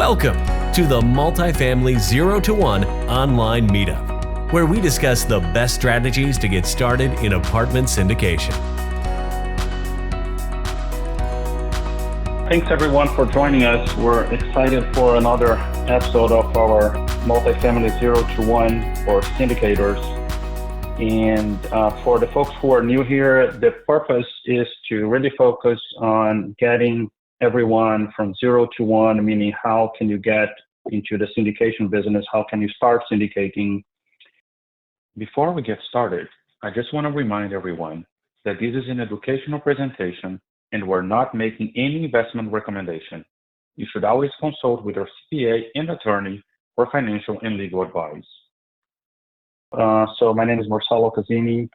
Welcome to the Multifamily 0 to 1 online meetup, where we discuss the best strategies to get started in apartment syndication. Thanks everyone for joining us. We're excited for another episode of our Multifamily 0 to 1 for syndicators. And for the folks who are new here, the purpose is to really focus on getting everyone from 0 to 1, meaning how can you get into the syndication business? How can you start syndicating? Before we get started, I just want to remind everyone that this is an educational presentation and we're not making any investment recommendation. You should always consult with your CPA and attorney for financial and legal advice. So my name is Marcelo Cazini.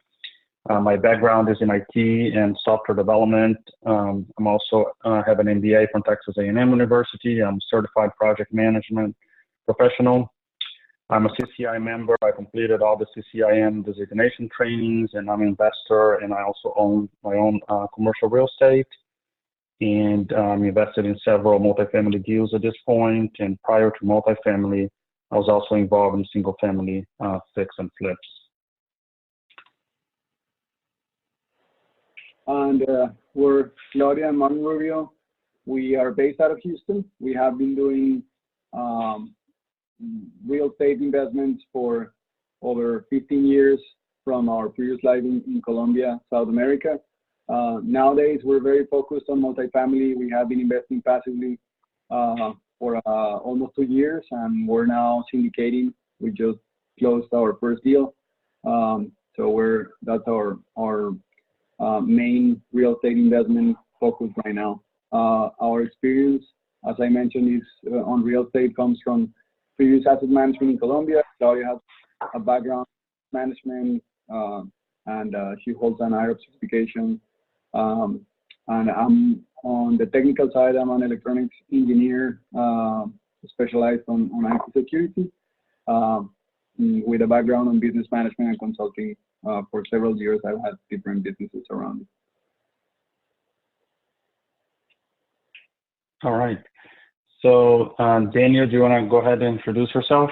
My background is in IT and software development. I'm also have an MBA from Texas A&M University. I'm a certified project management professional. I'm a CCI member. I completed all the CCIM designation trainings, and I'm an investor, and I also own my own commercial real estate. And I'm invested in several multifamily deals at this point. And prior to multifamily, I was also involved in single family fix and flips. And we're Claudia and Marcelo Rubio. We are based out of Houston. We have been doing real estate investments for over 15 years from our previous life in Colombia, South America. Nowadays, we're very focused on multifamily. We have been investing passively for almost 2 years, and we're now syndicating. We just closed our first deal. So that's our main real estate investment focus right now. Our experience, as I mentioned, is on real estate comes from previous asset management in Colombia. Claudia has a background in management, and she holds an IRAP certification. And I'm on the technical side. I'm an electronics engineer, specialized on IT security, with a background on business management and consulting. For several years, I've had different businesses around it. All right. So, Daniel, do you want to go ahead and introduce yourself?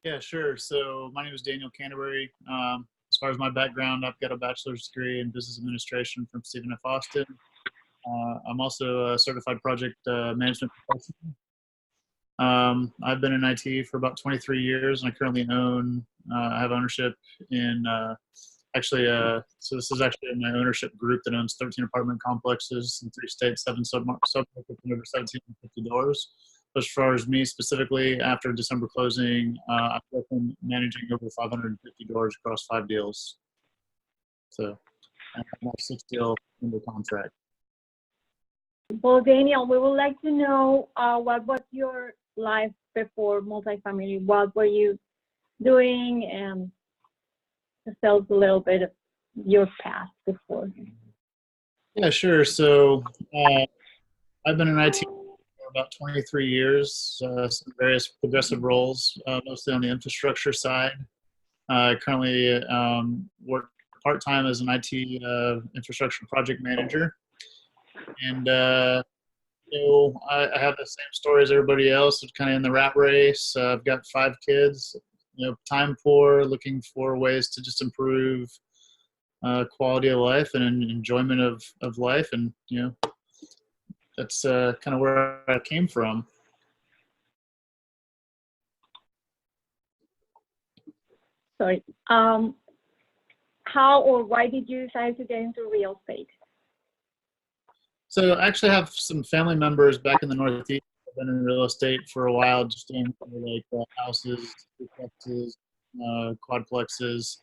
Yeah, sure. So my name is Daniel Canterbury. As far as my background, I've got a bachelor's degree in business administration from Stephen F. Austin. I'm also a certified project management professional. I've been in IT for about 23 years, and I currently I have ownership in, so this is actually my ownership group that owns 13 apartment complexes in 3 states, 7 submarkets, and over 1,750 doors. As far as me specifically, after December closing, I've been managing over 550 doors across 5 deals. So I have 6 deals under contract. Well, Daniel, we would like to know what was your life before multifamily? What were you doing? And just tell us a little bit of your past before. Yeah, sure. So I've been in IT for about 23 years, some various progressive roles, mostly on the infrastructure side. I currently work part-time as an IT infrastructure project manager. And I have the same story as everybody else. It's kind of in the rat race. I've got 5 kids. Time poor, looking for ways to just improve quality of life and enjoyment of life, and that's kind of where I came from. Sorry. How or why did you decide to get into real estate? So I actually have some family members back in the Northeast. I've been in real estate for a while, just doing like houses, duplexes, quadplexes.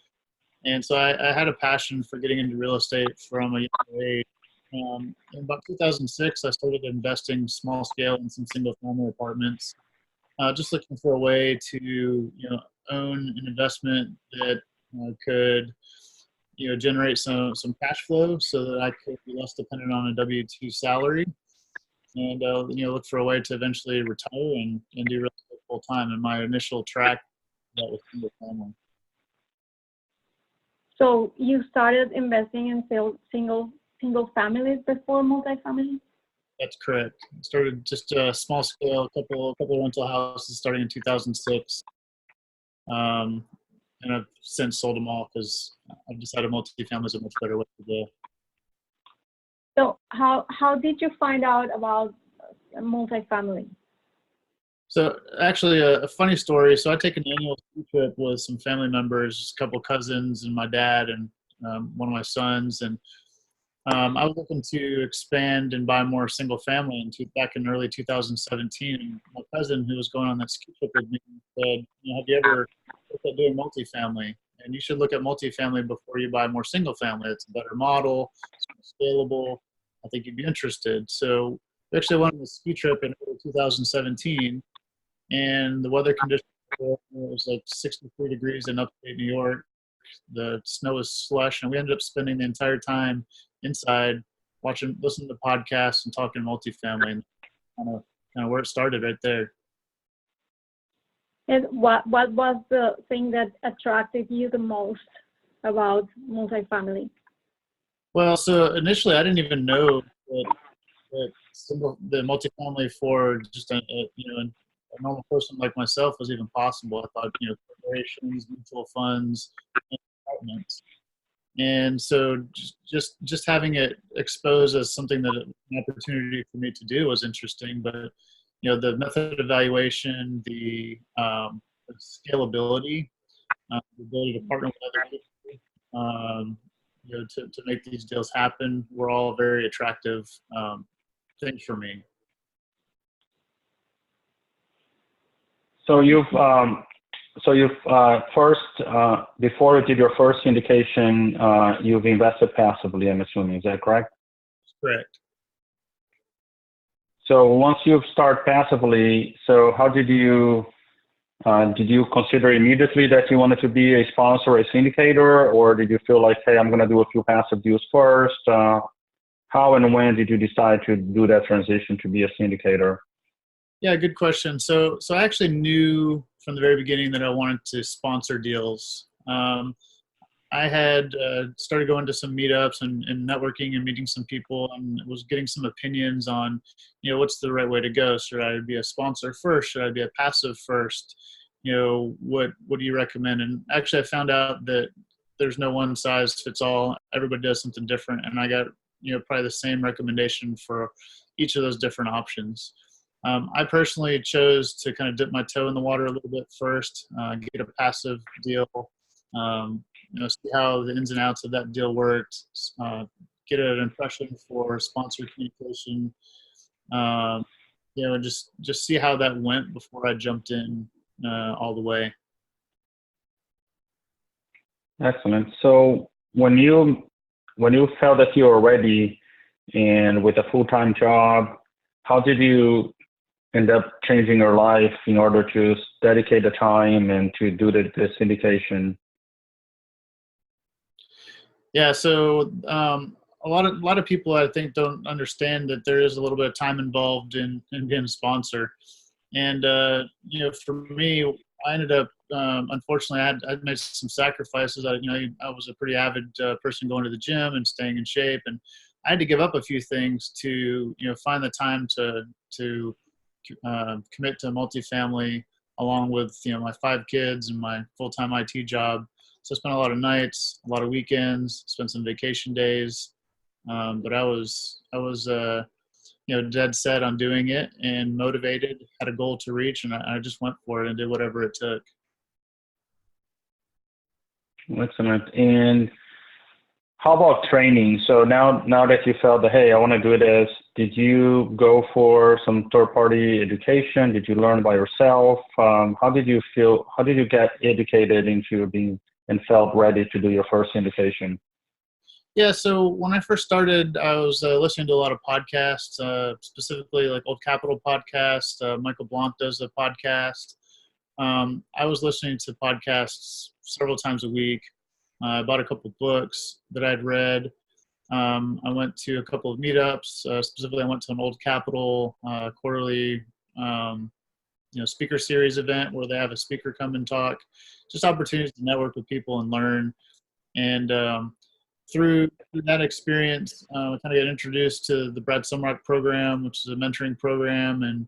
And so I had a passion for getting into real estate from a young age. In about 2006, I started investing small scale in some single family apartments, just looking for a way to own an investment that could generate some cash flow so that I could be less dependent on a W-2 salary, and look for a way to eventually retire and do real estate full time. And my initial track that was single family. So you started investing in single families before multifamily? That's correct. Started just a small scale, couple rental houses starting in 2006. And I've since sold them all because I've decided multifamily is a much better way to go. So how did you find out about multifamily? So actually, a funny story. So I take an annual ski trip with some family members, a couple cousins, and my dad, and one of my sons. And I was looking to expand and buy more single family back in early 2017. And my cousin, who was going on that ski trip with me, said, "Have you ever looked at doing multifamily? And you should look at multifamily before you buy more single family. It's a better model, it's more scalable. I think you'd be interested." So we actually went on a ski trip in early 2017, and the weather conditions was like 63 degrees in upstate New York. The snow was slush, and we ended up spending the entire time inside listening to podcasts and talking multifamily, and kind of where it started right there. And what was the thing that attracted you the most about multifamily? Well, so initially I didn't even know the multifamily for just a normal person like myself was even possible. I thought corporations, mutual funds, and apartments. And so just having it exposed as something that an opportunity for me to do was interesting. But the method of evaluation, the scalability, the ability to partner with other people, to make these deals happen, were all very attractive things for me. So you've first, before you did your first syndication, you've invested passively, I'm assuming. Is that correct? Correct. So once you've started passively, so how did you consider immediately that you wanted to be a sponsor or a syndicator, or did you feel like, hey, I'm going to do a few passive deals first? How and when did you decide to do that transition to be a syndicator? Yeah, good question. So I actually knew from the very beginning that I wanted to sponsor deals. I had started going to some meetups and networking and meeting some people, and was getting some opinions on, what's the right way to go. Should I be a sponsor first? Should I be a passive first? What do you recommend? And actually I found out that there's no one size fits all. Everybody does something different. And I got, probably the same recommendation for each of those different options. I personally chose to kind of dip my toe in the water a little bit first, get a passive deal, see how the ins and outs of that deal worked, get an impression for sponsor communication, and just see how that went before I jumped in all the way. Excellent. So when you felt that you were ready and with a full-time job, how did you end up changing your life in order to dedicate the time and to do the syndication? Yeah, so a lot of people, I think, don't understand that there is a little bit of time involved in being a sponsor. And for me, I ended up unfortunately I'd made some sacrifices. I was a pretty avid person going to the gym and staying in shape, and I had to give up a few things to find the time to commit to multifamily, along with my 5 kids and my full-time IT job. So I spent a lot of nights, a lot of weekends, spent some vacation days, but I was dead set on doing it and motivated, had a goal to reach, and I just went for it and did whatever it took. Excellent. And how about training? So now that you felt that, hey, I want to do this, did you go for some third-party education? Did you learn by yourself? How did you get educated into being and felt ready to do your first syndication? Yeah, so when I first started, I was listening to a lot of podcasts, specifically like Old Capital podcast. Michael Blanc does a podcast. I was listening to podcasts several times a week. I bought a couple books that I'd read. I went to a couple of meetups. Specifically, I went to an Old Capital quarterly speaker series event where they have a speaker come and talk. Just opportunities to network with people and learn. And through that experience, I kind of got introduced to the Brad Sumrock program, which is a mentoring program, and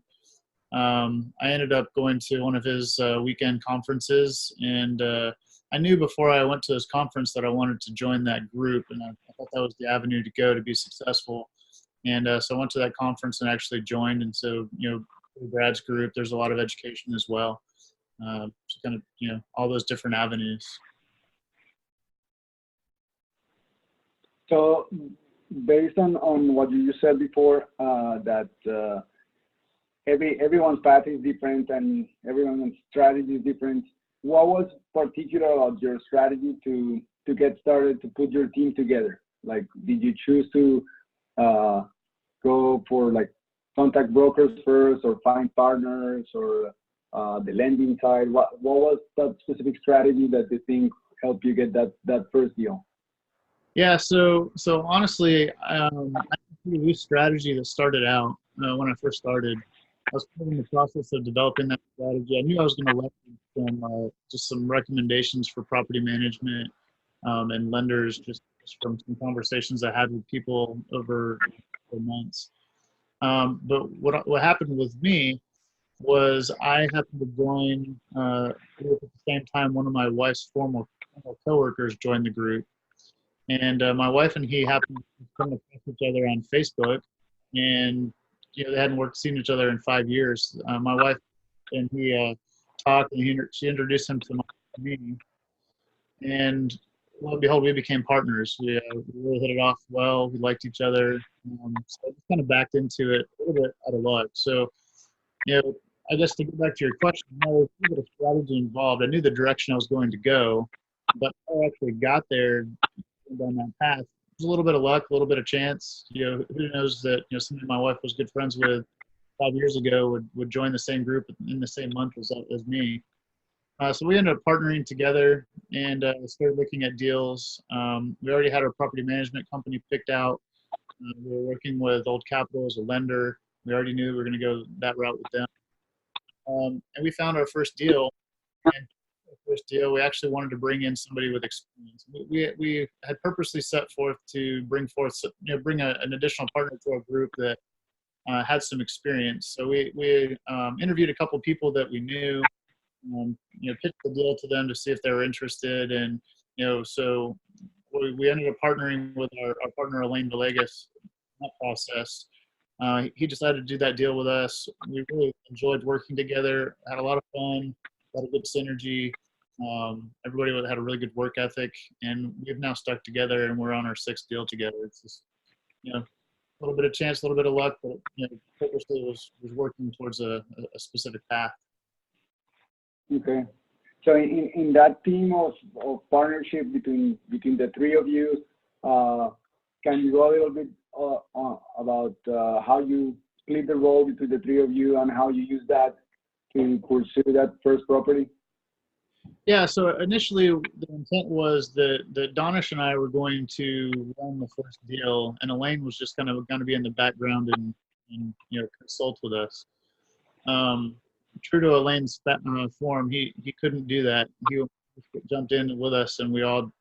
I ended up going to one of his weekend conferences, and I knew before I went to this conference that I wanted to join that group, and I thought that was the avenue to go to be successful. And so I went to that conference and actually joined. And so, Brad's group, there's a lot of education as well. So kind of, all those different avenues. So based on what you just said before, that everyone's path is different and everyone's strategy is different, what was particular about your strategy to get started, to put your team together? Like, did you choose to go for like contact brokers first, or find partners, or the lending side? What was that specific strategy that you think helped you get that first deal? Yeah, so honestly, I had a pretty loose strategy that started out when I first started. I was kind of in the process of developing that strategy. I knew I was going to leverage some recommendations for property management and lenders, just from some conversations I had with people over the months. But what happened with me was I happened to join at the same time one of my wife's former coworkers joined the group. And my wife and he happened to come across each other on Facebook, and they hadn't seen each other in 5 years. My wife and he talked, and she introduced him to me, and lo and behold, we became partners. We really hit it off well. We liked each other, so I just kind of backed into it a little bit out of luck. So, I guess to get back to your question, there was a little bit of strategy involved. I knew the direction I was going to go, but I actually got there down that path. It was a little bit of luck, a little bit of chance. Who knows that somebody my wife was good friends with 5 years ago would join the same group in the same month as me. So we ended up partnering together and started looking at deals. We already had our property management company picked out. We were working with Old Capital as a lender. We already knew we were going to go that route with them. And we found our first deal. And first deal, we actually wanted to bring in somebody with experience. We had purposely set forth to bring an additional partner to our group that had some experience. So we interviewed a couple of people that we knew, pitched the deal to them to see if they were interested, and so we ended up partnering with our partner Elaine Villegas in that process. He decided to do that deal with us. We really enjoyed working together, had a lot of fun, had a good synergy. Everybody had a really good work ethic, and we've now stuck together, and we're on our 6th deal together. It's just, a little bit of chance, a little bit of luck, but purposely was working towards a specific path. Okay. So in that team of partnership between the three of you, can you go a little bit about how you split the role between the three of you and how you use that to pursue that first property? Yeah, so initially the intent was that Donish and I were going to run the first deal, and Elaine was just kind of going to be in the background and consult with us. True to Elaine's form, he couldn't do that. He jumped in with us, and we all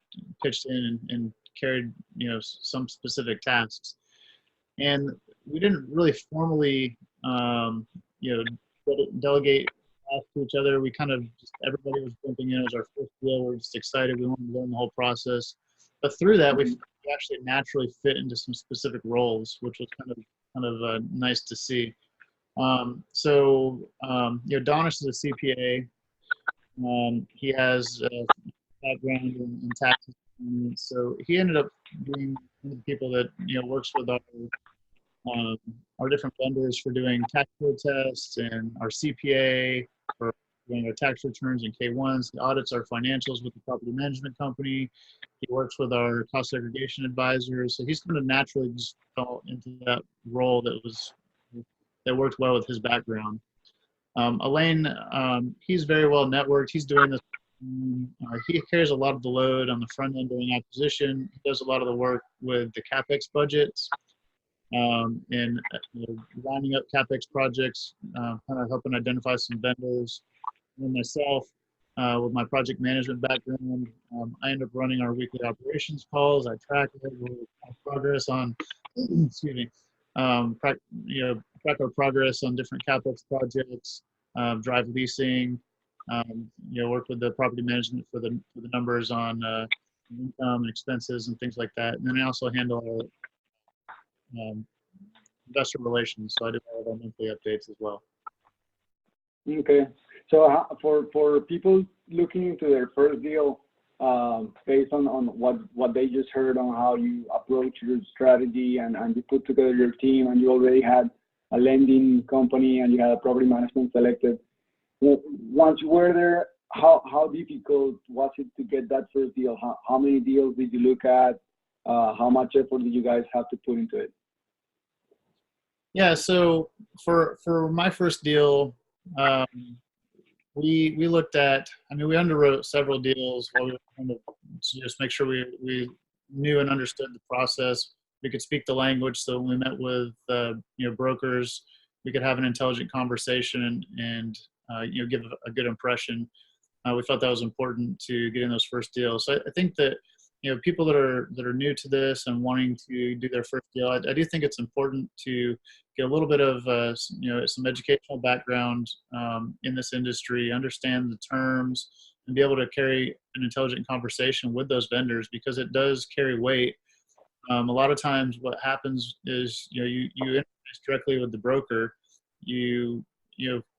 pitched in and carried some specific tasks. And we didn't really formally delegate to each other. We kind of everybody was jumping in. It was our first deal. We were just excited. We wanted to learn the whole process. But through that, we actually naturally fit into some specific roles, which was kind of nice to see. Donish is a CPA. He has a background in taxes, so he ended up being one of the people that works with our different vendors for doing tax code tests, and our CPA for doing our tax returns and K1s. He audits our financials with the property management company. He works with our cost segregation advisors. So he's kind of naturally just fell into that role that worked well with his background. Elaine, he's very well networked. He's doing this. He carries a lot of the load on the front end during acquisition. He does a lot of the work with the CapEx budgets and lining up CapEx projects, kind of helping identify some vendors. And myself, with my project management background, I end up running our weekly operations calls. I track our progress on, excuse me, track our progress on different capex projects, drive leasing, work with the property management for the numbers on income and expenses and things like that. And then I also handle investor relations, so I do all of our monthly updates as well. Okay. So for people looking into their first deal, based on what they just heard on how you approach your strategy and you put together your team and you already had a lending company and you had a property management selected, once you were there, how difficult was it to get that first deal? How many deals did you look at? How much effort did you guys have to put into it? Yeah, so for my first deal, we looked at, we underwrote several deals while we were trying to just make sure we knew and understood the process. We could speak the language, so when we met with brokers, we could have an intelligent conversation and give a good impression. We felt that was important to get in those first deals. So I think that people that are new to this and wanting to do their first deal, I do think it's important to get a little bit of some educational background in this industry, understand the terms, and be able to carry an intelligent conversation with those vendors, because it does carry weight. A lot of times what happens is you interface directly with the broker, you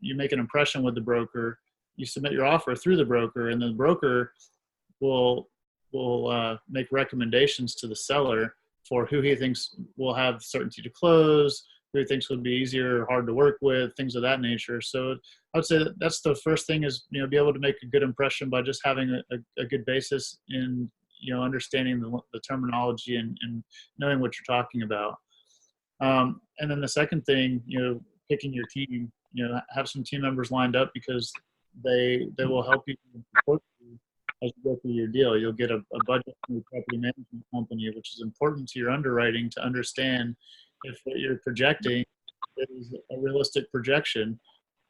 make an impression with the broker, you submit your offer through the broker, and the broker will make recommendations to the seller for who he thinks will have certainty to close, who he thinks would be easier or hard to work with, things of that nature. So I would say that that's the first thing, is be able to make a good impression by just having a good basis in understanding the terminology and knowing what you're talking about. And then the second thing, picking your team, have some team members lined up, because they will help you support you as you go through your deal. You'll get a budget from your property management company, which is important to your underwriting, to understand if what you're projecting is a realistic projection.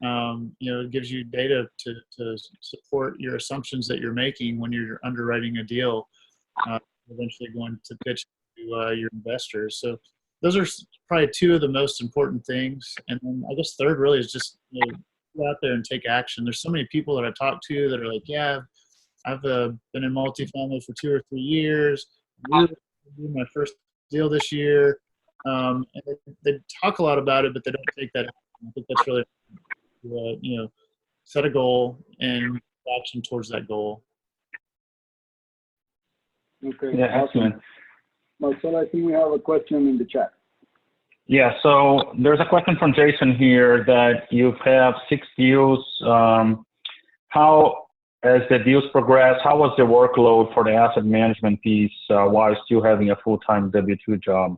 It gives you data to support your assumptions that you're making when you're underwriting a deal, eventually going to pitch to your investors. So those are probably two of the most important things. And then I guess third really is just go out there and take action. There's so many people that I talk to that are like, yeah, I've been in multifamily for 2 or 3 years. I'm really doing my first deal this year. And they talk a lot about it, but they don't take that action. I think that's really, set a goal and action towards that goal. Okay. Yeah, excellent. Marcelo, I think we have a question in the chat. Yeah, so there's a question from Jason here that you have 6 deals. How, as the deals progress, how was the workload for the asset management piece while still having a full-time W-2 job?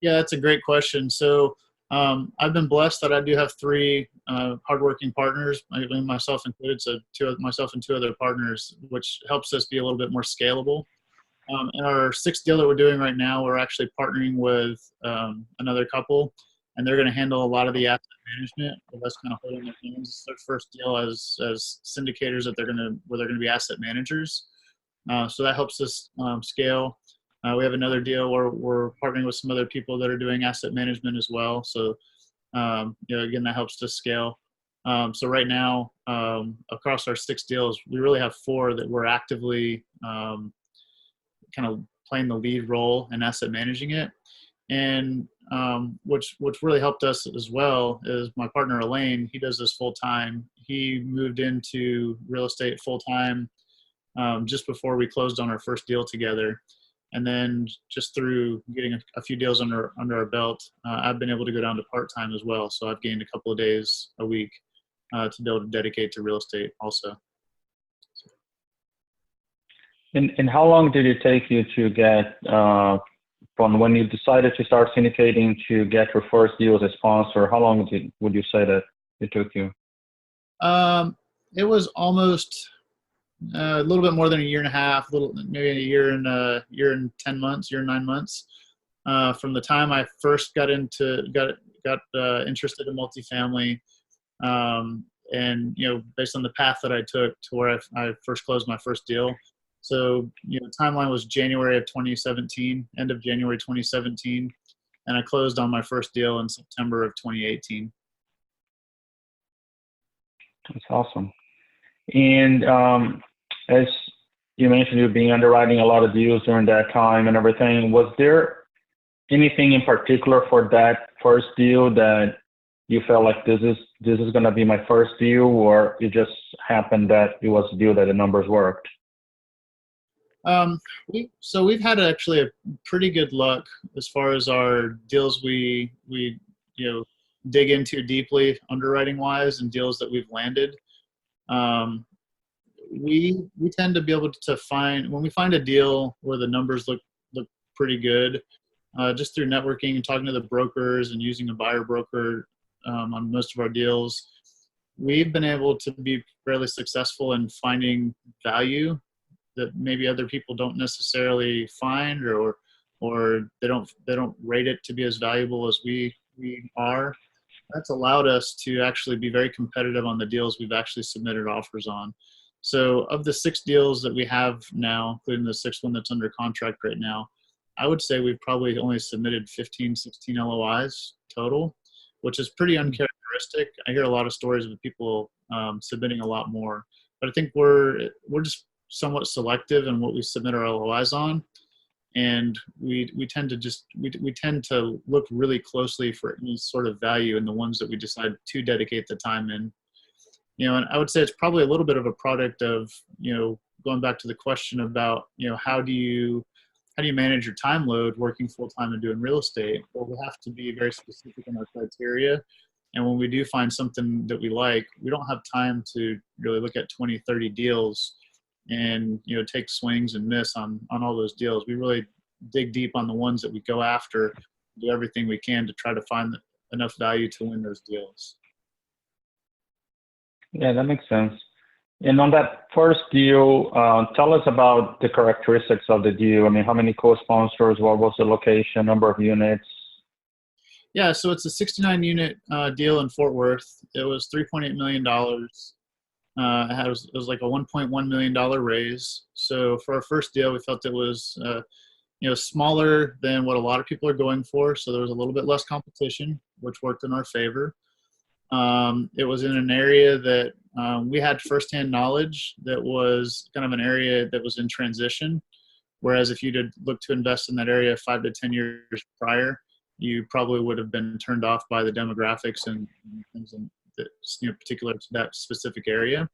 Yeah, that's a great question. So I've been blessed that I do have 3 hardworking partners, myself included, so myself and 2 other partners, which helps us be a little bit more scalable. In our 6th deal that we're doing right now, we're actually partnering with another couple, and they're going to handle a lot of the asset management. With us kind of holding their hands. It's their first deal as syndicators where they're going to be asset managers. So that helps us scale. We have another deal where we're partnering with some other people that are doing asset management as well. So again, that helps to scale. So right now, across our 6 deals, we really have 4 that we're actively kind of playing the lead role in asset managing it. And which really helped us as well is my partner Elaine. He does this full time. He moved into real estate full time just before we closed on our first deal together. And then just through getting a few deals under our belt, I've been able to go down to part time as well. So I've gained a couple of days a week to be able to dedicate to real estate also. And how long did it take you to get from when you decided to start syndicating to get your first deal as a sponsor? How long would you say that it took you? It was almost a little bit more than a year and a half, maybe a year and 10 months, year and 9 months, from the time I first got interested in multifamily. and based on the path that I took to where I first closed my first deal. So timeline was January of 2017, end of January 2017, and I closed on my first deal in September of 2018. That's awesome. And as you mentioned, you've been underwriting a lot of deals during that time and everything. Was there anything in particular for that first deal that you felt like this is going to be my first deal, or it just happened that it was a deal that the numbers worked? We've had actually a pretty good luck as far as our deals we dig into deeply underwriting wise, and deals that we've landed. We tend to be able to find, when we find a deal where the numbers look pretty good, just through networking and talking to the brokers and using a buyer broker on most of our deals, we've been able to be fairly successful in finding value that maybe other people don't necessarily find, or they don't rate it to be as valuable as we are. That's allowed us to actually be very competitive on the deals we've actually submitted offers on. So of the 6 deals that we have now, including the 6th one that's under contract right now, I would say we've probably only submitted 15, 16 LOIs total, which is pretty uncharacteristic. I hear a lot of stories of people submitting a lot more, but I think we're just somewhat selective in what we submit our LOIs on. And we tend to look really closely for any sort of value in the ones that we decide to dedicate the time in. And I would say it's probably a little bit of a product of, going back to the question about, how do you manage your time load working full time and doing real estate? Well, we have to be very specific in our criteria. And when we do find something that we like, we don't have time to really look at 20, 30 deals and take swings and miss on all those deals. We really dig deep on the ones that we go after, do everything we can to try to find enough value to win those deals. Yeah, that makes sense. And on that first deal, tell us about the characteristics of the deal. I mean, how many co-sponsors? What was the location, number of units? Yeah, so it's a 69-unit deal in Fort Worth. It was $3.8 million. It was like a $1.1 million raise. So for our first deal, we felt it was smaller than what a lot of people are going for. So there was a little bit less competition, which worked in our favor. It was in an area that we had firsthand knowledge that was kind of an area that was in transition. Whereas if you did look to invest in that area 5 to 10 years prior, you probably would have been turned off by the demographics and things that particular to that specific area.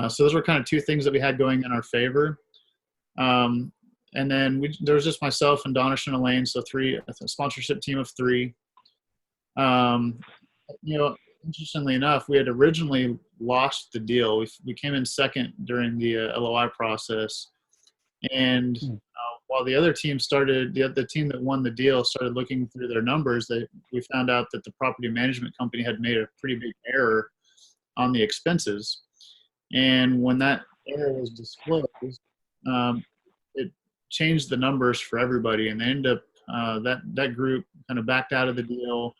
So those were kind of 2 things that we had going in our favor. And then there was just myself and Donish and Elaine, so a sponsorship team of 3. Interestingly enough, we had originally lost the deal. We came in second during the LOI process, and while the other team the team that won the deal started looking through their numbers, we found out that the property management company had made a pretty big error on the expenses. And when that error was disclosed, it changed the numbers for everybody, and they ended up that group kind of backed out of the deal.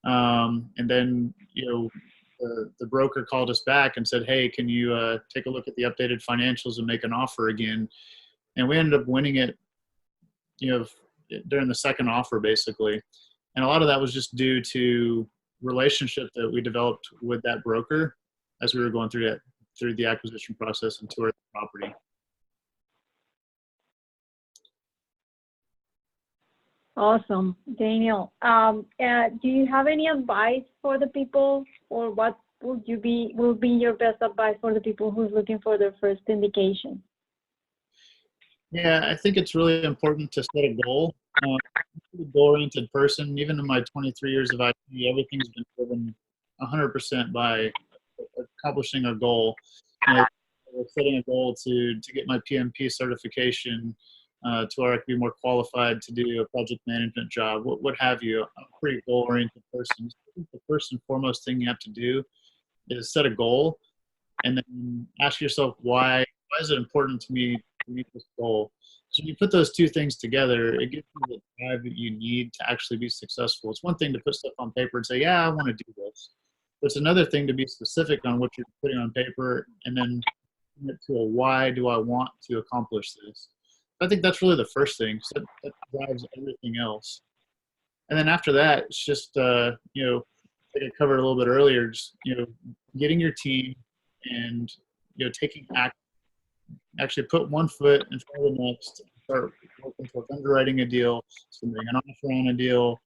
And then, the broker called us back and said, hey, can you take a look at the updated financials and make an offer again? And we ended up winning it, during the second offer, basically. And a lot of that was just due to relationship that we developed with that broker as we were going through the acquisition process and touring the property. Awesome, Daniel. Do you have any advice for the people, or what will be your best advice for the people who's looking for their first syndication? Yeah, I think it's really important to set a goal. I'm a goal-oriented person. Even in my 23 years of IT, everything's been driven 100% by accomplishing a goal. Setting a goal to get my PMP certification, to where I could be more qualified to do a project management job, what have you. I'm a pretty goal-oriented person. I think the first and foremost thing you have to do is set a goal, and then ask yourself why is it important to me to meet this goal. So when you put those 2 things together, it gives you the drive that you need to actually be successful. It's one thing to put stuff on paper and say, yeah, I want to do this. It's another thing to be specific on what you're putting on paper and then commit to a why do I want to accomplish this. I think that's really the first thing. So that drives everything else. And then after that, it's just, like I covered a little bit earlier, just, getting your team and, taking action. Actually put one foot in front of the next, start working towards underwriting a deal, submitting an offer on a deal.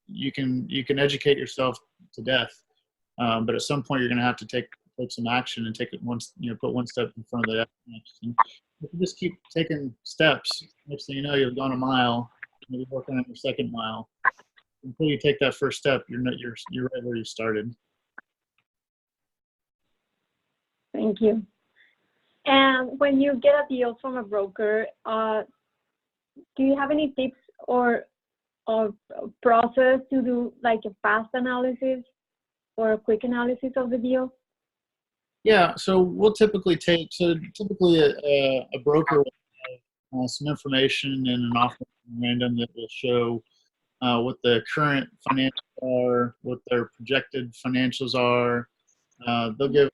You can educate yourself to death, but at some point you're going to have to take some action and take it once, put one step in front of the next. And if you just keep taking steps, next thing you know, you've gone a mile, maybe working on your second mile. Until you take that first step, you're right where you started. Thank you. And when you get a deal from a broker, do you have any tips or process to do like a fast analysis or a quick analysis of the deal? Yeah, so we'll typically a broker will have some information in an offer memorandum that will show what the current financials are, what their projected financials are. They'll give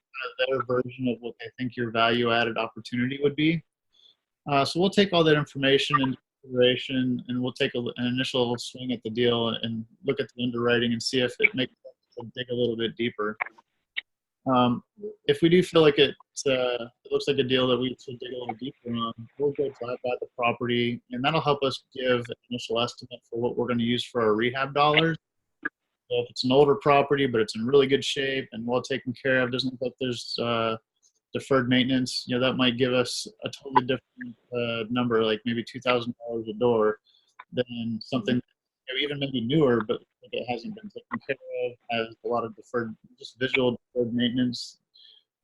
their version of what they think your value-added opportunity would be. So we'll take all that information into consideration, and we'll take an initial swing at the deal and look at the underwriting and see if it makes sense to dig a little bit deeper. If we do feel like it looks like a deal that we should dig a little deeper on, we'll go drive by the property, and that'll help us give an initial estimate for what we're going to use for our rehab dollars. So if it's an older property, but it's in really good shape and well taken care of, doesn't look like there's deferred maintenance, that might give us a totally different number, like maybe $2,000 a door, than something even maybe newer, but it hasn't been taken care of, has a lot of just visual deferred maintenance.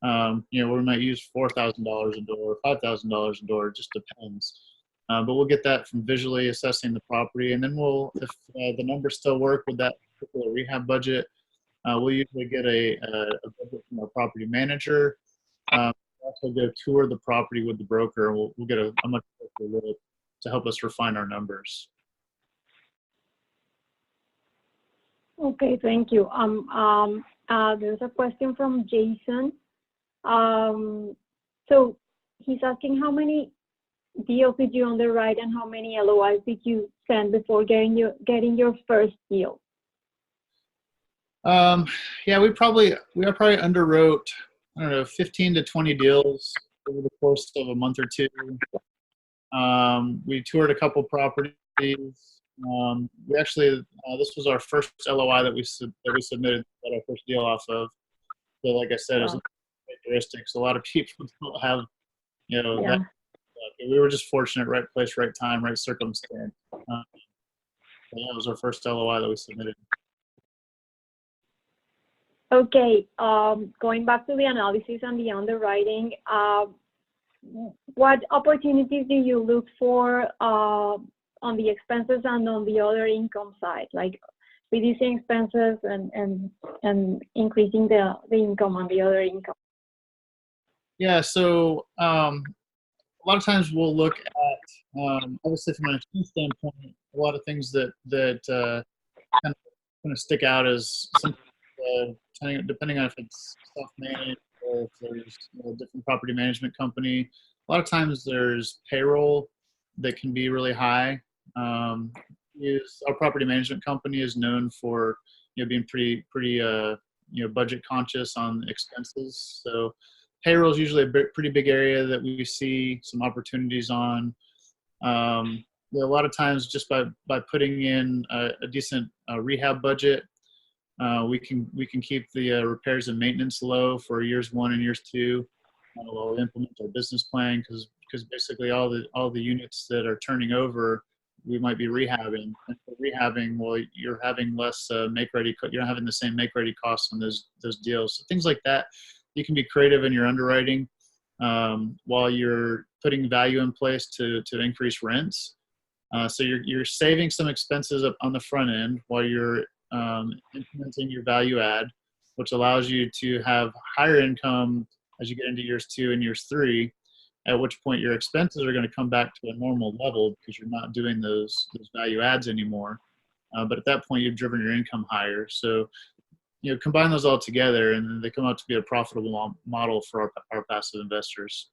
We might use $4,000 a door, $5,000 a door, it just depends. But we'll get that from visually assessing the property, and then if the numbers still work with that particular rehab budget, we'll usually get a budget from our property manager. We'll also go tour the property with the broker, and we'll get a much better look to help us refine our numbers. Okay, thank you. There's a question from Jason. So he's asking how many deals did you underwrite and how many LOIs did you send before getting your first deal? Yeah, we probably underwrote, 15 to 20 deals over the course of a month or two. We toured a couple properties. We actually, this was our first LOI that we submitted our first deal off of. So like I said, it's characteristics. A lot of people don't have, that. We were just fortunate, right place, right time, right circumstance. That was our first LOI that we submitted. Okay, going back to the analysis and the underwriting, what opportunities do you look for on the expenses and on the other income side, like reducing expenses and increasing the income on the other income? Yeah, so a lot of times we'll look at, obviously from an expense standpoint, a lot of things that kind of stick out as something, depending on if it's self-managed or if there's a different property management company. A lot of times there's payroll that can be really high. Our property management company is known for being pretty budget conscious on expenses. So payroll is usually a pretty big area that we see some opportunities on. A lot of times just by putting in a decent rehab budget, we can keep the repairs and maintenance low for years 1 and years 2 while we implement our business plan, because basically all the units that are turning over, we might be rehabbing. And for rehabbing, well, you're having less make-ready. You're not having the same make-ready costs on those deals. So things like that, you can be creative in your underwriting while you're putting value in place to increase rents. So you're saving some expenses up on the front end while you're implementing your value add, which allows you to have higher income as you get into years 2 and years 3, at which point your expenses are going to come back to a normal level because you're not doing those value adds anymore. But at that point, you've driven your income higher. So combine those all together, and then they come out to be a profitable model for our passive investors.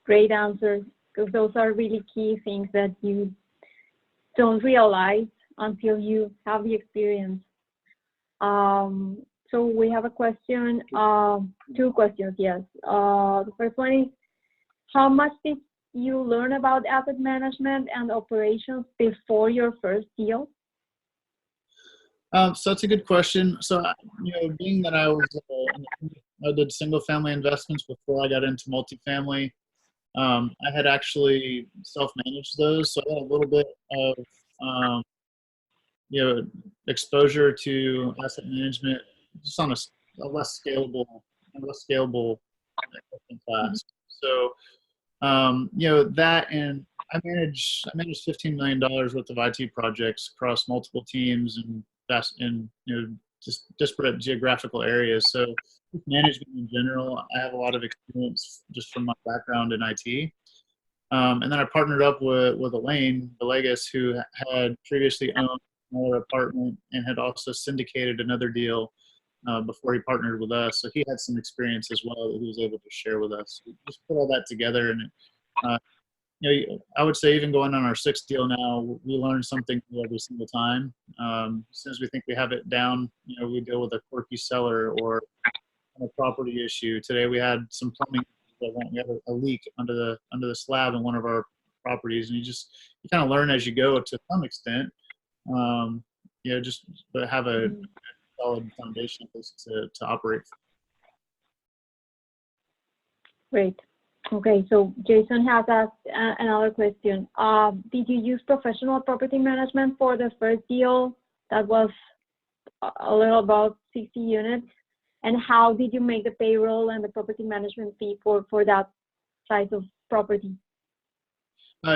Great answer, because those are really key things that you don't realize until you have the experience. So we have a question, two questions, yes. The first one is, how much did you learn about asset management and operations before your first deal? So that's a good question. So, being that I did single family investments before I got into multifamily, I had actually self-managed those. So I had a little bit of, exposure to asset management just on a less scalable investment class. So, that, and I managed $15 million worth of IT projects across multiple teams and just disparate geographical areas. So management in general, I have a lot of experience just from my background in IT. And then I partnered up with Elaine Villegas, who had previously owned another apartment and had also syndicated another deal before he partnered with us. So he had some experience as well that he was able to share with us. We just put all that together, and I would say even going on our sixth deal now, we learn something new every single time. As soon as we think we have it down, we deal with a quirky seller or a property issue. Today we had some plumbing. We had a leak under the slab in one of our properties, and you kind of learn as you go to some extent. But have a solid foundation to operate. Great. Okay, so Jason has asked another question. Did you use professional property management for the first deal that was a little about 60 units? And how did you make the payroll and the property management fee for that size of property?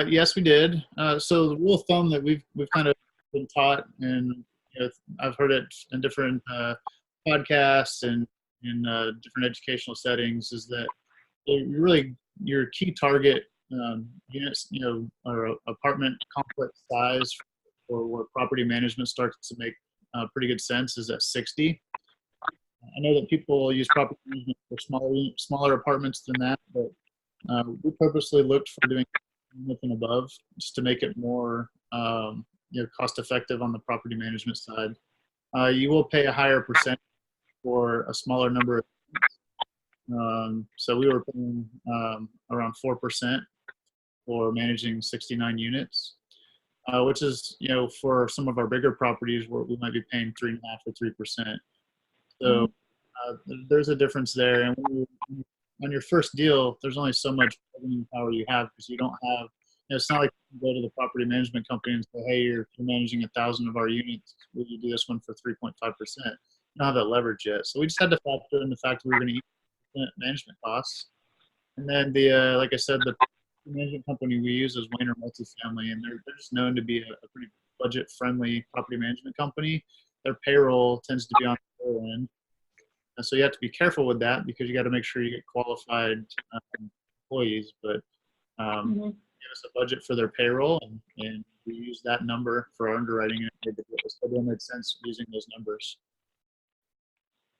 Yes, we did. So the rule of thumb that we've kind of been taught, and I've heard it in different podcasts and in different educational settings, is that your key target units, or apartment complex size for where property management starts to make pretty good sense is at 60. I know that people use property management for smaller apartments than that, but we purposely looked for doing anything above just to make it more cost effective on the property management side. You will pay a higher percent for a smaller number of units. So we were paying around 4% for managing 69 units, which is, for some of our bigger properties where we might be paying 3.5 or 3%. So there's a difference there. And on your first deal, there's only so much bargaining power you have, because you don't have, it's not like you can go to the property management company and say, hey, you're managing 1,000 of our units. Will you do this one for 3.5%? You don't have that leverage yet. So we just had to factor in the fact that we were going to eat management costs. And then like I said, the management company we use is Wayner Multifamily, and they're just known to be a pretty budget-friendly property management company. Their payroll tends to be on the lower end. And so you have to be careful with that, because you got to make sure you get qualified employees. But give us a budget for their payroll, and we use that number for our underwriting, and it still made sense using those numbers.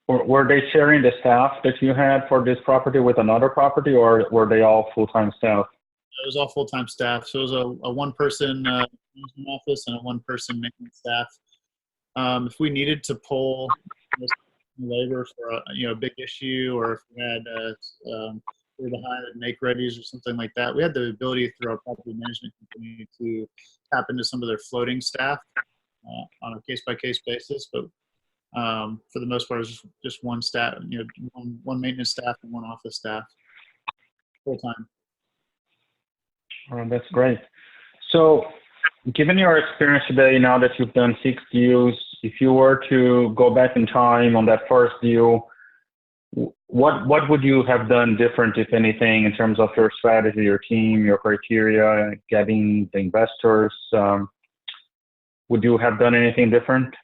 Were they sharing the staff that you had for this property with another property, or were they all full-time staff? It was all full-time staff. So it was a one-person management office and a one-person maintenance staff. If we needed to pull labor for a big issue, or if we had we were behind at make-readies or something like that, we had the ability through our property management company to tap into some of their floating staff on a case-by-case basis. But for the most part, it was just one staff, one maintenance staff and one office staff, full-time. That's great. So, given your experience today, now that you've done 6 deals, if you were to go back in time on that first deal, what would you have done different, if anything, in terms of your strategy, your team, your criteria, getting the investors? Would you have done anything different?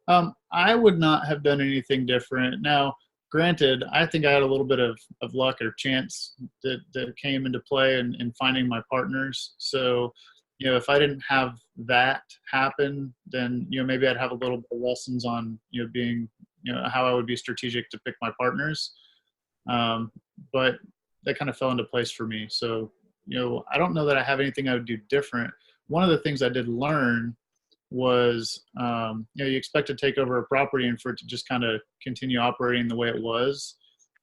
I would not have done anything different. Now, granted, I think I had a little bit of luck or chance that came into play in finding my partners. So, if I didn't have that happen, then, maybe I'd have a little bit of lessons on, being, how I would be strategic to pick my partners. But that kind of fell into place for me. So, I don't know that I have anything I would do different. One of the things I did learn was, you expect to take over a property and for it to just kind of continue operating the way it was.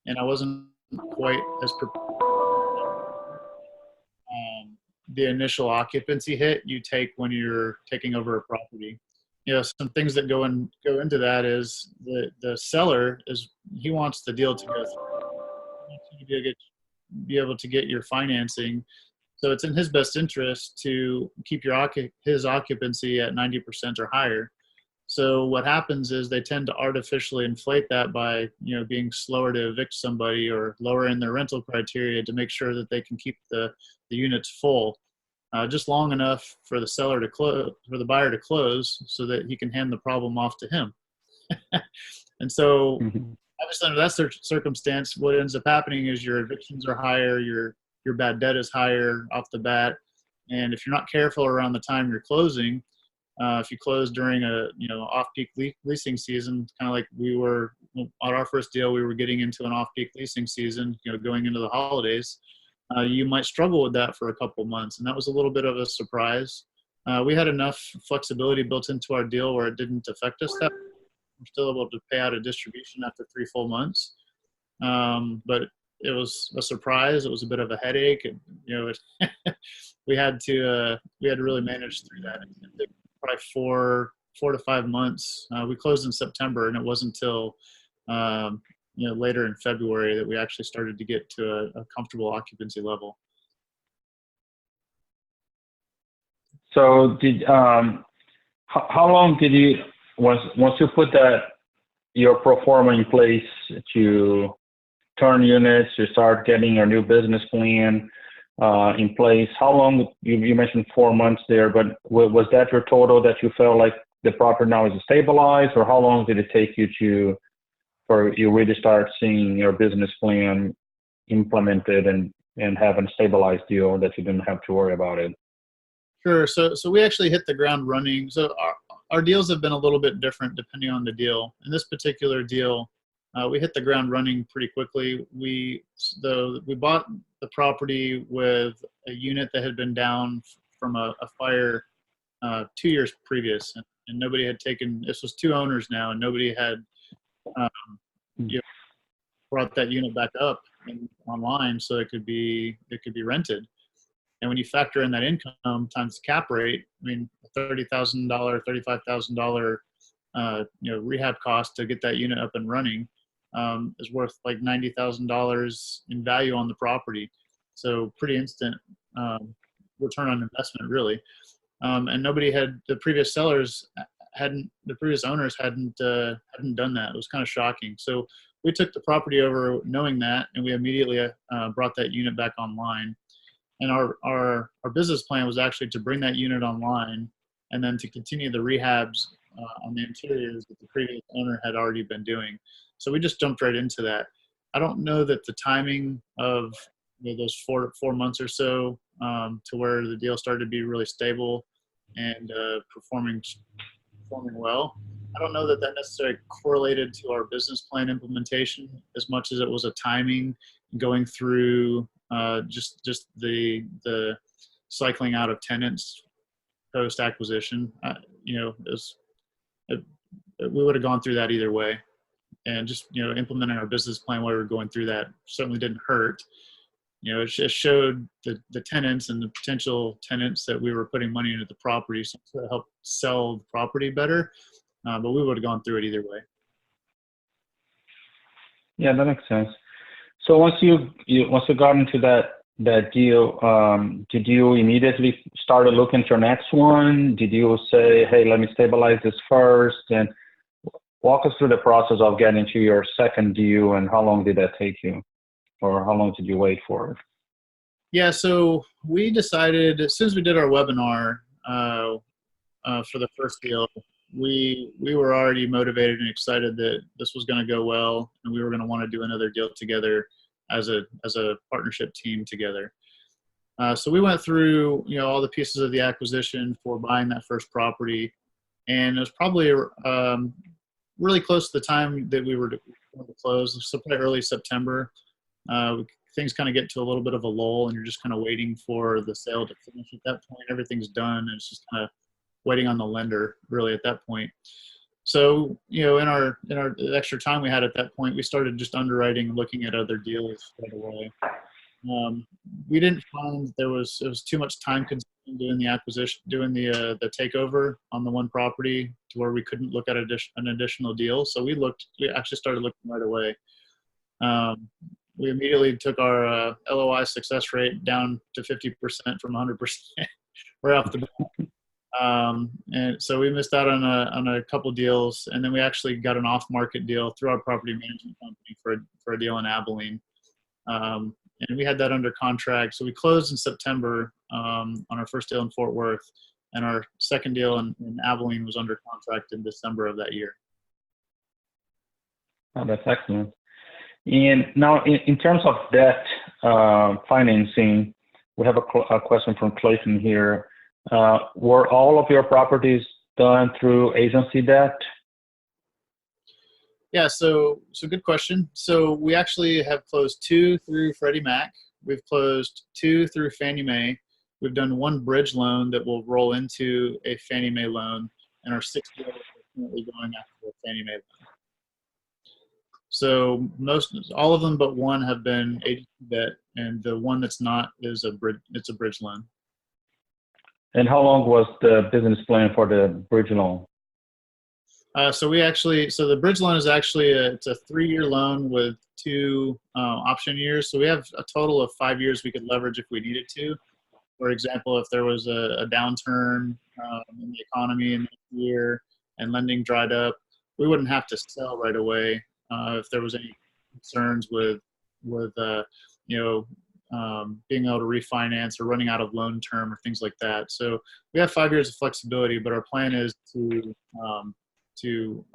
And I wasn't quite as prepared. The initial occupancy hit you take when you're taking over a property. Some things that go into that is the seller he wants the deal to go through. He wants you to be able to get your financing. So it's in his best interest to keep his occupancy at 90% or higher. So what happens is they tend to artificially inflate that by, being slower to evict somebody or lowering their rental criteria to make sure that they can keep the units full, just long enough for the seller to close, for the buyer to close, so that he can hand the problem off to him. And so, obviously, under that circumstance, what ends up happening is your evictions are higher, your bad debt is higher off the bat, and if you're not careful around the time you're closing, if you close during a off-peak leasing season, kind of like we were on our first deal, we were getting into an off-peak leasing season, going into the holidays. You might struggle with that for a couple months, and that was a little bit of a surprise. We had enough flexibility built into our deal where it didn't affect us that much. We're still able to pay out a distribution after 3 full months, but it was a surprise. It was a bit of a headache, and we had to really manage through that. It took probably 4 to 5 months. We closed in September, and it wasn't until later in February that we actually started to get to a comfortable occupancy level. So how long did you, once you put your pro forma in place to turn units, to start getting your new business plan in place, how long, you mentioned 4 months there, but was that your total that you felt like the property now is stabilized, or how long did it take you for you really start seeing your business plan implemented and have a stabilized deal that you didn't have to worry about it? Sure. So we actually hit the ground running. So our deals have been a little bit different depending on the deal. In this particular deal, we hit the ground running pretty quickly. We bought the property with a unit that had been down from a fire 2 years previous, and nobody had taken. This was 2 owners now, and nobody had brought that unit back up online so it could be rented. And when you factor in that income times cap rate, I mean, $30,000, $35,000, rehab cost to get that unit up and running is worth like $90,000 in value on the property. So pretty instant return on investment, really. And the previous owners hadn't done that. It was kind of shocking. So we took the property over knowing that, and we immediately brought that unit back online. And our business plan was actually to bring that unit online and then to continue the rehabs on the interiors that the previous owner had already been doing. So we just jumped right into that. I don't know that the timing of those 4 months or so to where the deal started to be really stable and performing well, I don't know that necessarily correlated to our business plan implementation as much as it was a timing going through just the cycling out of tenants post acquisition. We would have gone through that either way, and just implementing our business plan while we were going through that certainly didn't hurt. It just showed the tenants and the potential tenants that we were putting money into the property so to help sell the property better. But we would have gone through it either way. Yeah, that makes sense. So once you got into that deal, did you immediately start looking for next one? Did you say, hey, let me stabilize this first? And walk us through the process of getting to your second deal, and how long did that take you? Or how long did you wait for it? Yeah, so we decided as soon as we did our webinar for the first deal, we were already motivated and excited that this was going to go well, and we were going to want to do another deal together as a partnership team together. So we went through, all the pieces of the acquisition for buying that first property, and it was probably really close to the time that we were to close, so probably early September. Things kind of get to a little bit of a lull, and you're just kind of waiting for the sale to finish. At that point, everything's done, and it's just kind of waiting on the lender really at that point. So, in our extra time we had at that point, we started just underwriting and looking at other deals right away. We didn't find that it was too much time consuming doing the acquisition, doing the takeover on the one property to where we couldn't look at an additional deal. So we actually started looking right away. We immediately took our LOI success rate down to 50% from 100% right off the bat. And so we missed out on a couple deals, and then we actually got an off-market deal through our property management company for a deal in Abilene. And we had that under contract. So we closed in September on our first deal in Fort Worth, and our second deal in Abilene was under contract in December of that year. Oh, that's excellent. And now, in terms of debt financing, we have a question from Clayton here. Were all of your properties done through agency debt? Yeah, so good question. So we actually have closed 2 through Freddie Mac. We've closed 2 through Fannie Mae. We've done 1 bridge loan that will roll into a Fannie Mae loan, and our 6th deal is currently going after a Fannie Mae loan. So all of them but 1 have been agency debt, and the one that's not is a bridge loan. And how long was the business plan for the bridge loan? So the bridge loan is actually it's a 3-year loan with 2 option years. So we have a total of 5 years we could leverage if we needed to. For example, if there was a downturn in the economy in the year and lending dried up, we wouldn't have to sell right away if there was any concerns with being able to refinance or running out of loan term or things like that. So we have 5 years of flexibility, but our plan is to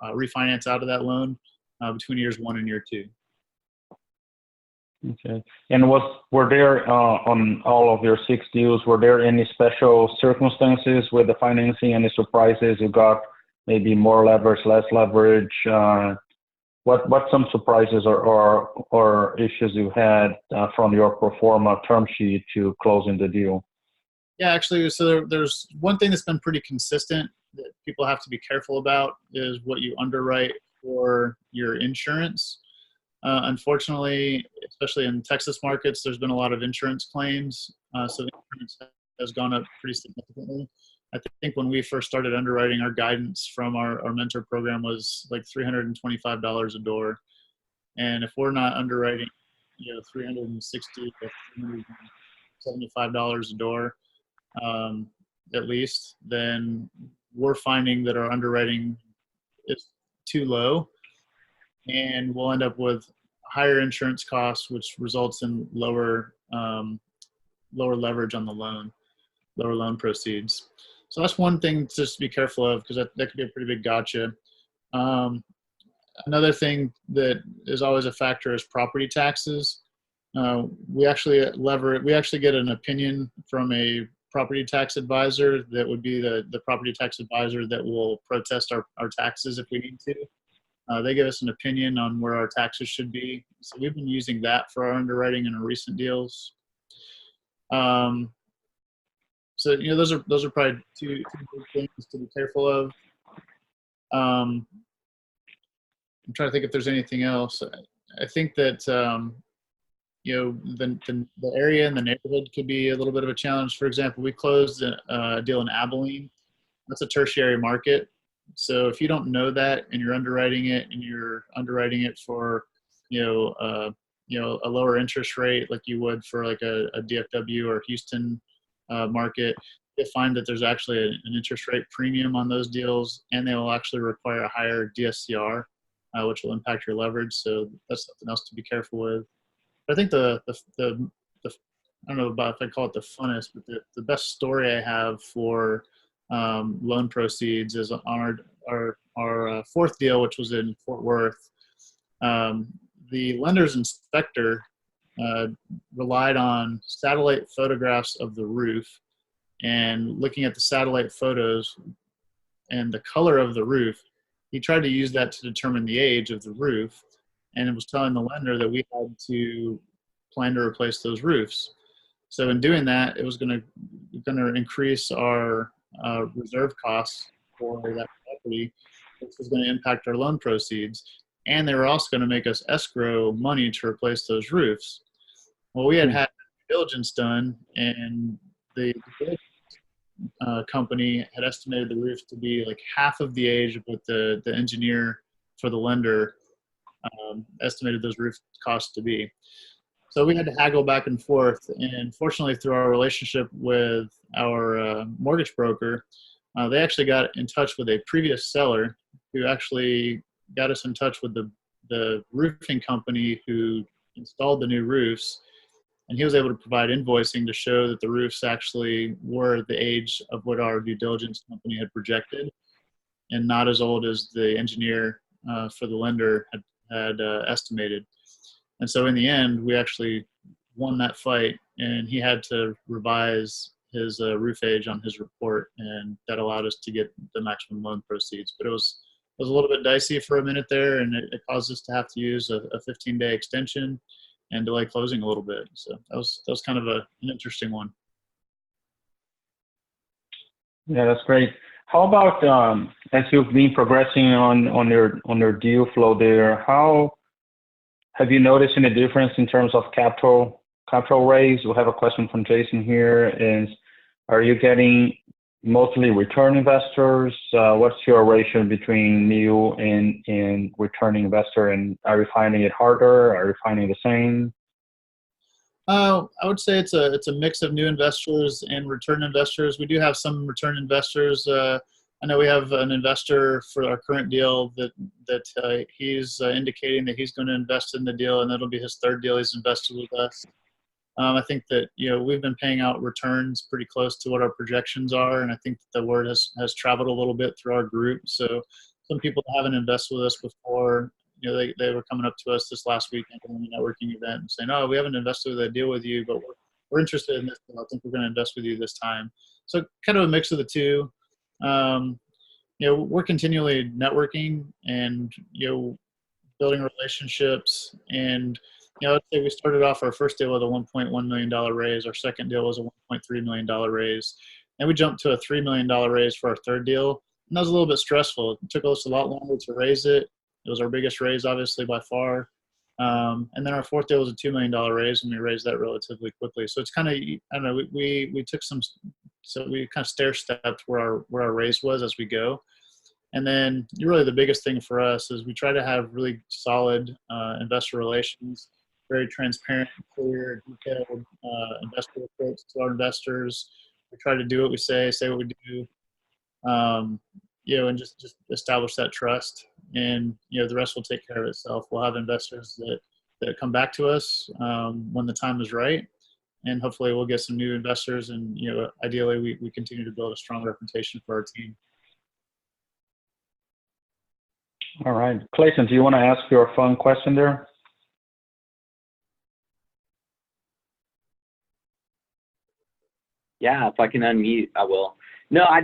refinance out of that loan between years 1 and year 2. Okay. And were there on all of your 6 deals, were there any special circumstances with the financing? Any surprises? You got maybe more leverage, less leverage? What some surprises or issues you had from your pro forma term sheet to closing the deal? Yeah, actually, so there's one thing that's been pretty consistent that people have to be careful about is what you underwrite for your insurance. Unfortunately, especially in Texas markets, there's been a lot of insurance claims. So insurance has gone up pretty significantly. I think when we first started underwriting, our guidance from our mentor program was like $325 a door. And if we're not underwriting, $360 to $375 a door, at least, then we're finding that our underwriting is too low, and we'll end up with higher insurance costs, which results in lower leverage on the loan, lower loan proceeds. So that's one thing to just be careful of, because that could be a pretty big gotcha. Another thing that is always a factor is property taxes. We actually get an opinion from a property tax advisor that would be the property tax advisor that will protest our taxes if we need to. They give us an opinion on where our taxes should be. So we've been using that for our underwriting in our recent deals. So those are probably two big things to be careful of. I'm trying to think if there's anything else. I think that the area and the neighborhood could be a little bit of a challenge. For example, we closed a deal in Abilene. That's a tertiary market. So if you don't know that and you're underwriting it for a lower interest rate like you would for like a DFW or Houston market, you'll find that there's actually an interest rate premium on those deals, and they will actually require a higher DSCR, which will impact your leverage. So that's something else to be careful with. But I think the I don't know about if I call it the funnest, but the best story I have for loan proceeds is on our 4th deal, which was in Fort Worth. The lender's inspector uh, relied on satellite photographs of the roof, and looking at the satellite photos and the color of the roof, he tried to use that to determine the age of the roof, and it was telling the lender that we had to plan to replace those roofs. So in doing that, it was going to increase our reserve costs for that property, which was going to impact our loan proceeds. And they were also going to make us escrow money to replace those roofs. Well, we had due diligence done, and the company had estimated the roof to be like half of the age of what the engineer for the lender estimated those roof costs to be. So we had to haggle back and forth, and fortunately through our relationship with our mortgage broker, they actually got in touch with a previous seller who actually got us in touch with the roofing company who installed the new roofs, and he was able to provide invoicing to show that the roofs actually were the age of what our due diligence company had projected, and not as old as the engineer for the lender had estimated. And so in the end, we actually won that fight, and he had to revise his roof age on his report, and that allowed us to get the maximum loan proceeds. But it was a little bit dicey for a minute there, and it caused us to have to use a 15-day extension and delay closing a little bit. So that was kind of an interesting one. Yeah, that's great. How about as you've been progressing on your deal flow there, how have you noticed any difference in terms of capital raise? We have a question from Jason here. Are you getting mostly return investors? What's your ratio between new and returning investor? And are you finding it harder? Are you finding the same? I would say it's a mix of new investors and return investors. We do have some return investors. I know we have an investor for our current deal that he's indicating that he's going to invest in the deal, and that'll be his third deal he's invested with us. I think that we've been paying out returns pretty close to what our projections are, and I think that the word has traveled a little bit through our group. So some people that haven't invested with us before, they were coming up to us this last weekend at a networking event and saying, "Oh, we haven't invested with a deal with you, but we're interested in this deal. I think we're going to invest with you this time." So kind of a mix of the two. We're continually networking and building relationships, and I'd say we started off our first deal with a $1.1 million raise. Our second deal was a $1.3 million raise, and we jumped to a $3 million raise for our third deal. And that was a little bit stressful. It took us a lot longer to raise it. It was our biggest raise, obviously, by far. And then our fourth deal was a $2 million raise, and we raised that relatively quickly. So it's kind of, I don't know, we took so we kind of stair-stepped where our raise was as we go. And then really the biggest thing for us is we try to have really solid investor relations, very transparent, clear, detailed investor reports to our investors. We try to do what we say what we do, and just establish that trust. And the rest will take care of itself. We'll have investors that come back to us when the time is right, and hopefully we'll get some new investors. And ideally we continue to build a strong reputation for our team. All right, Clayton, do you want to ask your fun question there? Yeah, if I can unmute, I will. No, I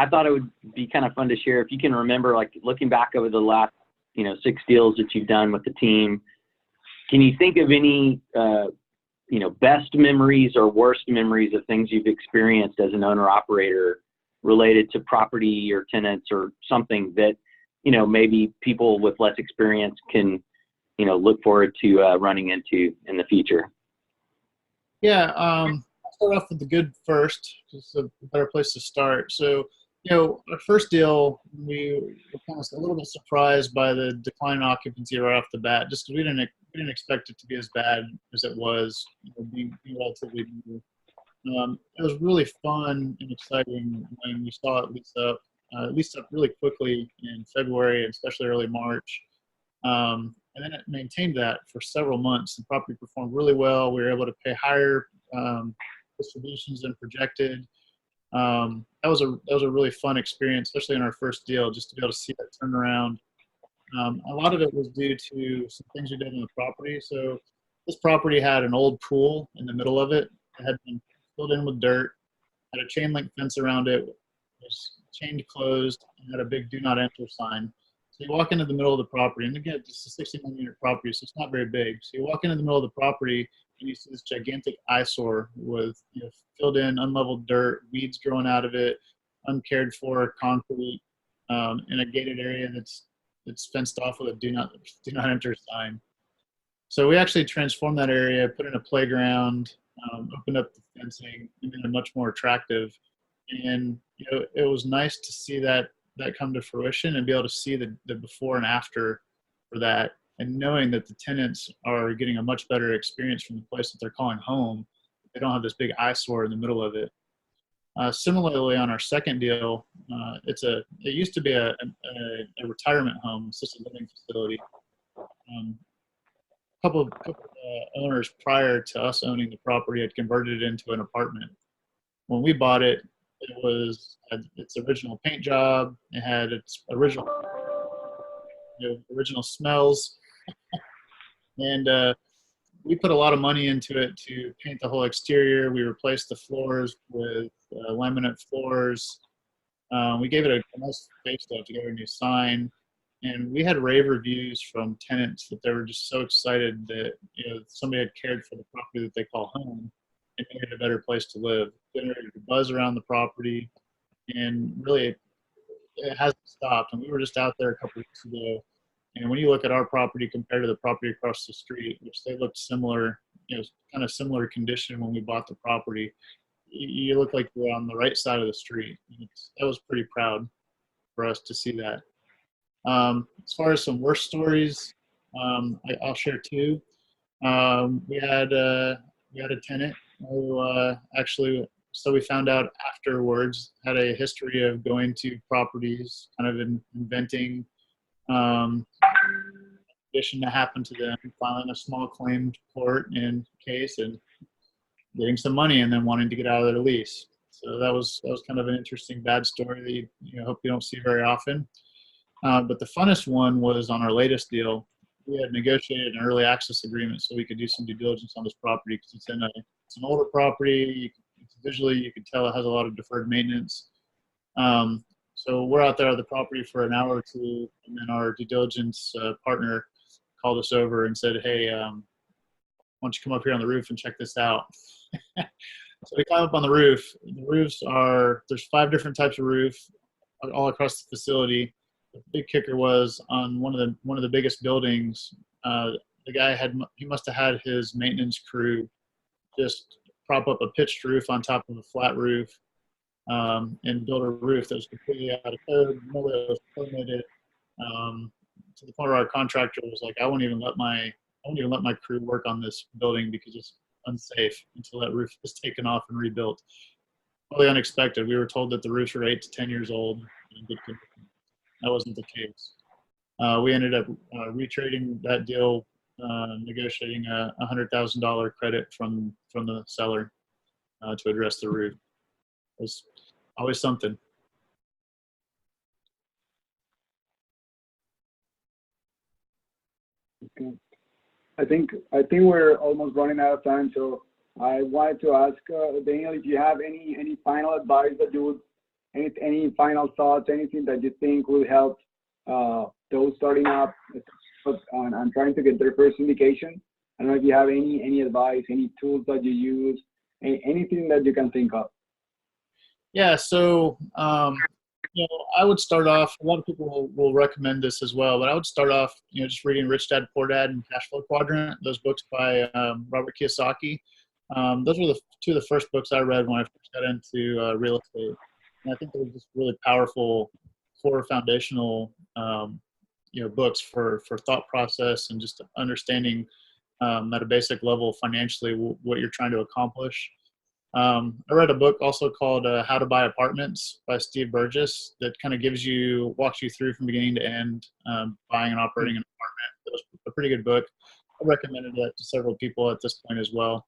thought it would be kind of fun to share. If you can remember, like looking back over the last, 6 deals that you've done with the team, can you think of any, best memories or worst memories of things you've experienced as an owner operator related to property or tenants or something that, maybe people with less experience can, look forward to running into in the future? Yeah. I'll start off with the good first. It's a better place to start. So, our first deal, we were kind of a little bit surprised by the decline in occupancy right off the bat, just because we didn't expect it to be as bad as it was, being relatively new. It was really fun and exciting when we saw it lease up really quickly in February, and especially early March. And then it maintained that for several months. The property performed really well. We were able to pay higher distributions than projected. That was a really fun experience, especially in our first deal, just to be able to see that turnaround. A lot of it was due to some things we did on the property. So This property had an old pool in the middle of it. It had been filled in with dirt, had a chain link fence around it, was chained closed, and had a big "Do Not Enter" sign. So you walk into the middle of the property, and again, it's a 61-unit property, so it's not very big. So you walk into the middle of the property, and you see this gigantic eyesore with filled in, unleveled dirt, weeds growing out of it, uncared for concrete, in a gated area that's fenced off with a "Do Not Enter" sign. So we actually transformed that area, put in a playground, opened up the fencing, and made it much more attractive. And it was nice to see that come to fruition and be able to see the before and after for that, and knowing that the tenants are getting a much better experience from the place that they're calling home. They don't have this big eyesore in the middle of it. Similarly, on our second deal, it used to be a retirement home, assisted living facility. A couple of owners prior to us owning the property had converted it into an apartment. When we bought it, it had its original paint job. It had its original smells, and we put a lot of money into it to paint the whole exterior. We replaced the floors with laminate floors. We gave it a nice facelift to give it a new sign. And we had rave reviews from tenants that they were just so excited that somebody had cared for the property that they call home and made it a better place to live. Generated a buzz around the property, and really it hasn't stopped. And we were just out there a couple weeks ago, and when you look at our property compared to the property across the street, which they looked similar, kind of similar condition when we bought the property, you look like you're on the right side of the street. That was pretty proud for us to see that. As far as some worst stories, I'll share two. We had a tenant who so we found out afterwards, had a history of going to properties, kind of inventing condition to happen to them, filing a small claim court in case, and getting some money, and then wanting to get out of their lease. So that was kind of an interesting bad story that you hope you don't see very often. But the funnest one was on our latest deal. We had negotiated an early access agreement so we could do some due diligence on this property, because it's an older property. Visually, you could tell it has a lot of deferred maintenance. So we're out there at the property for an hour or two, and then our due diligence partner called us over and said, "Hey, why don't you come up here on the roof and check this out?" So we climb up on the roof. There's 5 different types of roof all across the facility. The big kicker was on one of the biggest buildings. The guy must have had his maintenance crew just prop up a pitched roof on top of a flat roof, and build a roof that was completely out of code. No way it was permitted. To the point where our contractor was like, I won't even let my crew work on this building because it's unsafe until that roof is taken off and rebuilt. Totally unexpected. We were told that the roofs were 8 to 10 years old. That wasn't the case. We ended up retrading that deal, negotiating a $100,000 credit from the seller to address the roof. It was always something. Okay. I think we're almost running out of time, so I wanted to ask Daniel if you have any final advice that you would, any final thoughts, anything that you think will help those starting up and trying to get their first syndication. I don't know if you have any advice, any tools that you use, anything that you can think of. Yeah, so I would start off. A lot of people will recommend this as well, but I would start off, just reading Rich Dad Poor Dad and Cash Flow Quadrant. Those books by Robert Kiyosaki. Those were 2 of the first books I read when I first got into real estate, and I think they were just really powerful, core foundational, books for thought process and just understanding at a basic level financially what you're trying to accomplish. I read a book also called How to Buy Apartments by Steve Burgess that kind of walks you through from beginning to end, buying and operating an apartment. It was a pretty good book. I recommended that to several people at this point as well.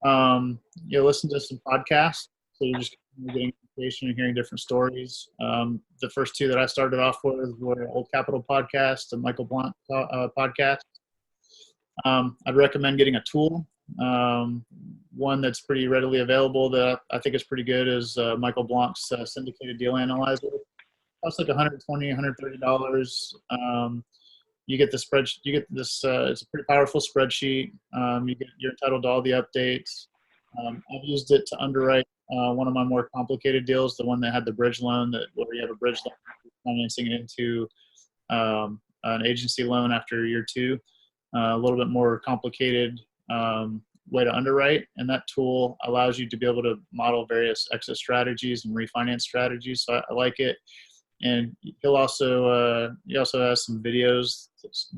Listen to some podcasts. So you're just getting information and hearing different stories. The first 2 that I started off with were Old Capital Podcast and Michael Blunt podcast. I'd recommend getting a tool. One that's pretty readily available that I think is pretty good is Michael Blanc's syndicated deal analyzer. It costs like $120, $130. You get the spreadsheet. You get this. It's a pretty powerful spreadsheet. You're entitled to all the updates. I've used it to underwrite one of my more complicated deals, the one that had the bridge loan, where you have a bridge loan financing it into an agency loan after year 2. A little bit more complicated way to underwrite, and that tool allows you to be able to model various exit strategies and refinance strategies. So I like it. And he also has some videos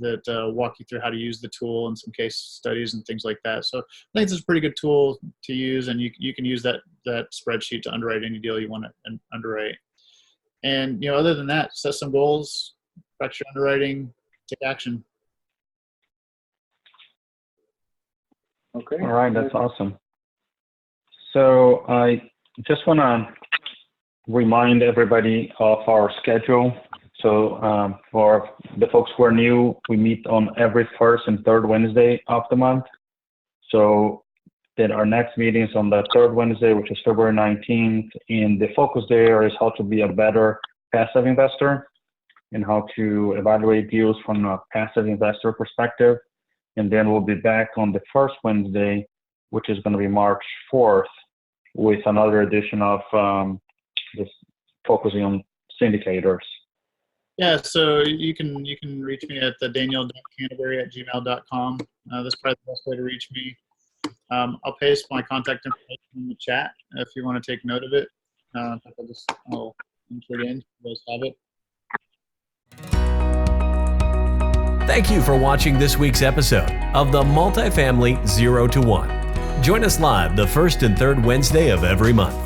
that walk you through how to use the tool and some case studies and things like that. So I think it's a pretty good tool to use, and you can use that spreadsheet to underwrite any deal you want to underwrite. And other than that, set some goals, practice your underwriting, take action. Okay. All right, that's awesome. So I just want to remind everybody of our schedule. So for the folks who are new, we meet on every first and third Wednesday of the month. So then our next meeting is on the third Wednesday, which is February 19th. And the focus there is how to be a better passive investor and how to evaluate deals from a passive investor perspective. And then we'll be back on the first Wednesday, which is going to be March 4th, with another edition of just focusing on syndicators. Yeah, so you can reach me at the daniel.canterbury@gmail.com. That's probably the best way to reach me. I'll paste my contact information in the chat if you want to take note of it. I'll enter it in. You guys have it. Thank you for watching this week's episode of the Multifamily 0 to 1. Join us live the first and third Wednesday of every month.